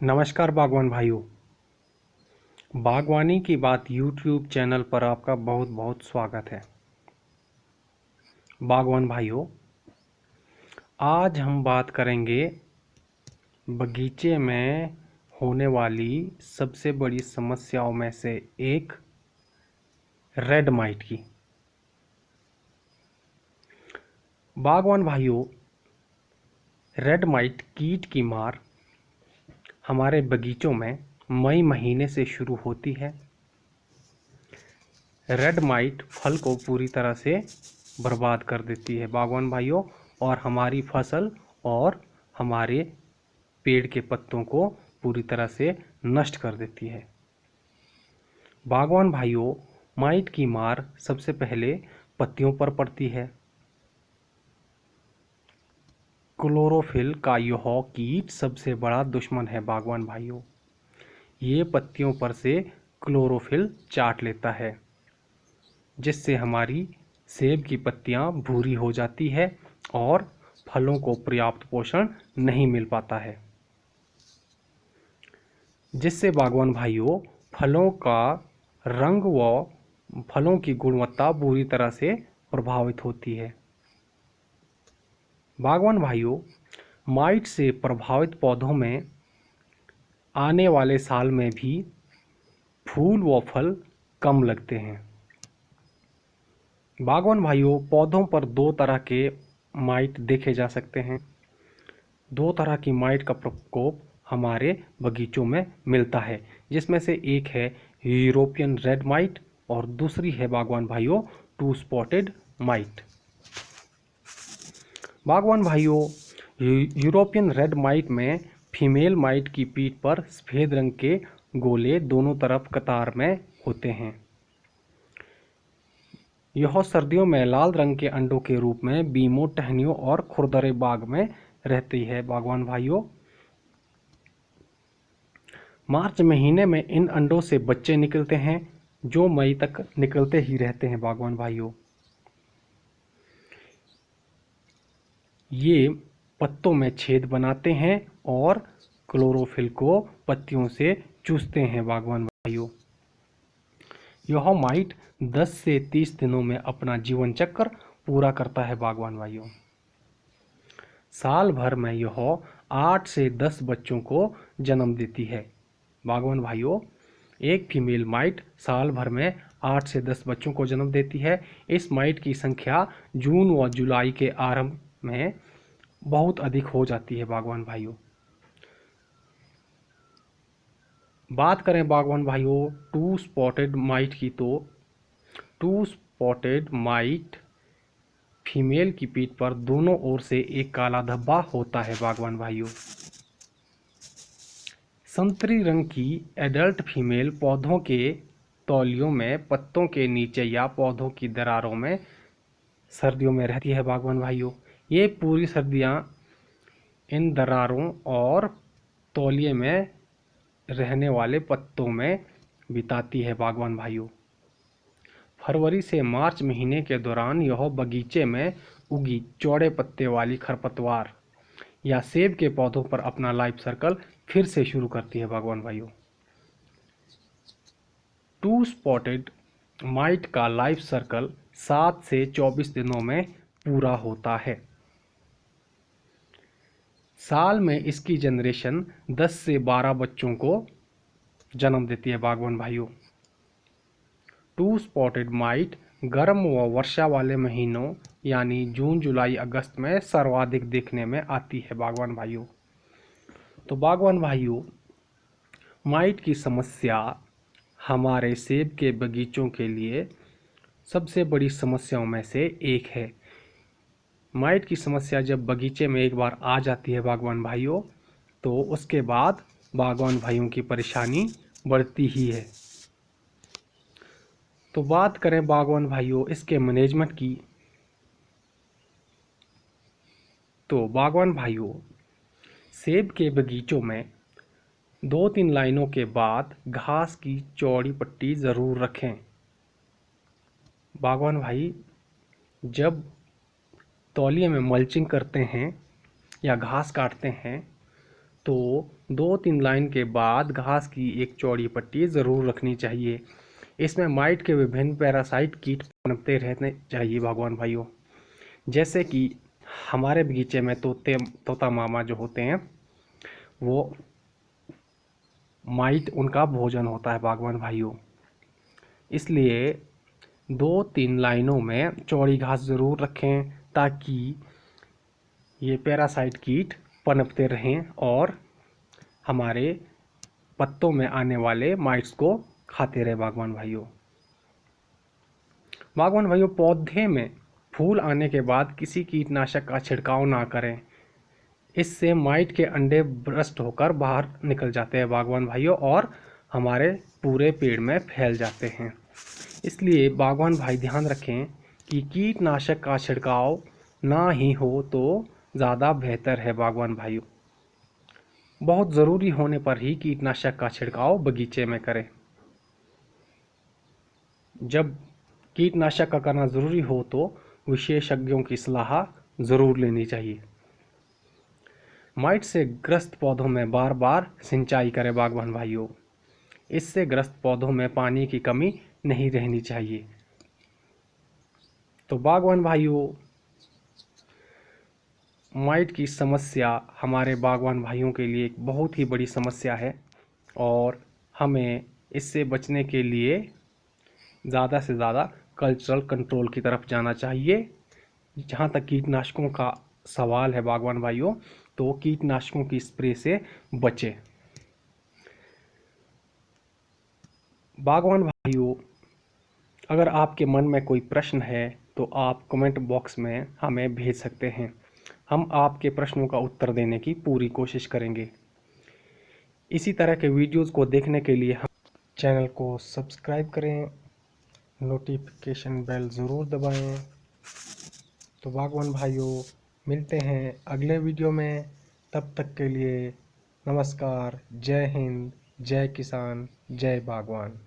नमस्कार बागवान भाइयों। बागवानी की बात यूट्यूब चैनल पर आपका बहुत बहुत स्वागत है। बागवान भाइयों, आज हम बात करेंगे बगीचे में होने वाली सबसे बड़ी समस्याओं में से एक रेड माइट की। बागवान भाइयों, रेड माइट कीट की मार हमारे बगीचों में मई महीने से शुरू होती है। रेड माइट फल को पूरी तरह से बर्बाद कर देती है बागवान भाइयों, और हमारी फसल और हमारे पेड़ के पत्तों को पूरी तरह से नष्ट कर देती है। बागवान भाइयों, माइट की मार सबसे पहले पत्तियों पर पड़ती है। क्लोरोफिल का यह कीट सबसे बड़ा दुश्मन है बागवान भाइयों। ये पत्तियों पर से क्लोरोफिल चाट लेता है, जिससे हमारी सेब की पत्तियां भूरी हो जाती है और फलों को पर्याप्त पोषण नहीं मिल पाता है, जिससे बागवान भाइयों फलों का रंग व फलों की गुणवत्ता बुरी तरह से प्रभावित होती है। बागवान भाइयों, माइट से प्रभावित पौधों में आने वाले साल में भी फूल व फल कम लगते हैं। बागवान भाइयों, पौधों पर दो तरह के माइट देखे जा सकते हैं। दो तरह की माइट का प्रकोप हमारे बगीचों में मिलता है, जिसमें से एक है यूरोपियन रेड माइट और दूसरी है बागवान भाइयों टू स्पॉटेड माइट। बागवान भाइयों, यूरोपियन रेड माइट में फीमेल माइट की पीठ पर सफ़ेद रंग के गोले दोनों तरफ कतार में होते हैं। यह सर्दियों में लाल रंग के अंडों के रूप में बीमों, टहनियों और खुरदरे बाग में रहती है बागवान भाइयों। मार्च महीने में इन अंडों से बच्चे निकलते हैं, जो मई तक निकलते ही रहते हैं बागवान भाइयों। ये पत्तों में छेद बनाते हैं और क्लोरोफिल को पत्तियों से चूसते हैं बागवान भाइयों। यह माइट 10 से 30 दिनों में अपना जीवन चक्र पूरा करता है बागवान भाइयों। साल भर में यह 8 से 10 बच्चों को जन्म देती है बागवान भाइयों। एक फीमेल माइट साल भर में 8 से 10 बच्चों को जन्म देती है। इस माइट की संख्या जून व जुलाई के आरंभ में बहुत अधिक हो जाती है बागवान भाइयों। बात करें बागवान भाइयों टू स्पॉटेड माइट की, तो टू स्पॉटेड माइट फीमेल की पीठ पर दोनों ओर से एक काला धब्बा होता है बागवान भाइयों। संतरी रंग की एडल्ट फीमेल पौधों के तौलियों में, पत्तों के नीचे या पौधों की दरारों में सर्दियों में रहती है बागवान भाइयों। ये पूरी सर्दियां इन दरारों और तौलिए में रहने वाले पत्तों में बिताती है बागवान भाइयों। फरवरी से मार्च महीने के दौरान यह बगीचे में उगी चौड़े पत्ते वाली खरपतवार या सेब के पौधों पर अपना लाइफ सर्कल फिर से शुरू करती है बागवान भाइयों। टू स्पॉटेड माइट का लाइफ सर्कल 7 से 24 दिनों में पूरा होता है। साल में इसकी जनरेशन 10 से 12 बच्चों को जन्म देती है बागवान भाइयों। टू स्पॉटेड माइट गर्म व वर्षा वाले महीनों यानी जून, जुलाई, अगस्त में सर्वाधिक देखने में आती है बागवान भाइयों। तो बागवान भाइयों, माइट की समस्या हमारे सेब के बगीचों के लिए सबसे बड़ी समस्याओं में से एक है। माइट की समस्या जब बगीचे में एक बार आ जाती है बागवान भाइयों, तो उसके बाद बागवान भाइयों की परेशानी बढ़ती ही है। तो बात करें बागवान भाइयों इसके मैनेजमेंट की, तो बागवान भाइयों सेब के बगीचों में 2-3 लाइनों के बाद घास की चौड़ी पट्टी ज़रूर रखें। बागवान भाई जब तौलिए में मल्चिंग करते हैं या घास काटते हैं, तो 2-3 लाइन के बाद घास की एक चौड़ी पट्टी ज़रूर रखनी चाहिए। इसमें माइट के विभिन्न पैरासाइट कीट पनपते रहने चाहिए बागवान भाइयों। जैसे कि हमारे बगीचे में तोता मामा जो होते हैं, वो माइट उनका भोजन होता है बागवान भाइयों। इसलिए 2-3 लाइनों में चौड़ी घास ज़रूर रखें ताकि ये पैरासाइट कीट पनपते रहें और हमारे पत्तों में आने वाले माइट्स को खाते रहे बागवान भाइयों। बागवान भाइयों, पौधे में फूल आने के बाद किसी कीटनाशक का छिड़काव ना करें। इससे माइट के अंडे ब्रस्ट होकर बाहर निकल जाते हैं बागवान भाइयों और हमारे पूरे पेड़ में फैल जाते हैं। इसलिए बागवान भाई ध्यान रखें कि कीटनाशक का छिड़काव ना ही हो तो ज़्यादा बेहतर है बागवान भाइयों। बहुत ज़रूरी होने पर ही कीटनाशक का छिड़काव बगीचे में करें। जब कीटनाशक का करना ज़रूरी हो तो विशेषज्ञों की सलाह ज़रूर लेनी चाहिए। माइट से ग्रस्त पौधों में बार बार सिंचाई करें बागवान भाइयों। इससे ग्रस्त पौधों में पानी की कमी नहीं रहनी चाहिए। तो बागवान भाइयों, माइट की समस्या हमारे बागवान भाइयों के लिए एक बहुत ही बड़ी समस्या है और हमें इससे बचने के लिए ज़्यादा से ज़्यादा कल्चरल कंट्रोल की तरफ जाना चाहिए। जहाँ तक कीटनाशकों का सवाल है बागवान भाइयों, तो कीटनाशकों की स्प्रे से बचें। बागवान भाइयों, अगर आपके मन में कोई प्रश्न है तो आप कमेंट बॉक्स में हमें भेज सकते हैं। हम आपके प्रश्नों का उत्तर देने की पूरी कोशिश करेंगे। इसी तरह के वीडियोज़ को देखने के लिए हम चैनल को सब्सक्राइब करें, नोटिफिकेशन बेल ज़रूर दबाएं। तो बागवान भाइयों, मिलते हैं अगले वीडियो में। तब तक के लिए नमस्कार। जय हिंद, जय किसान, जय बागवान।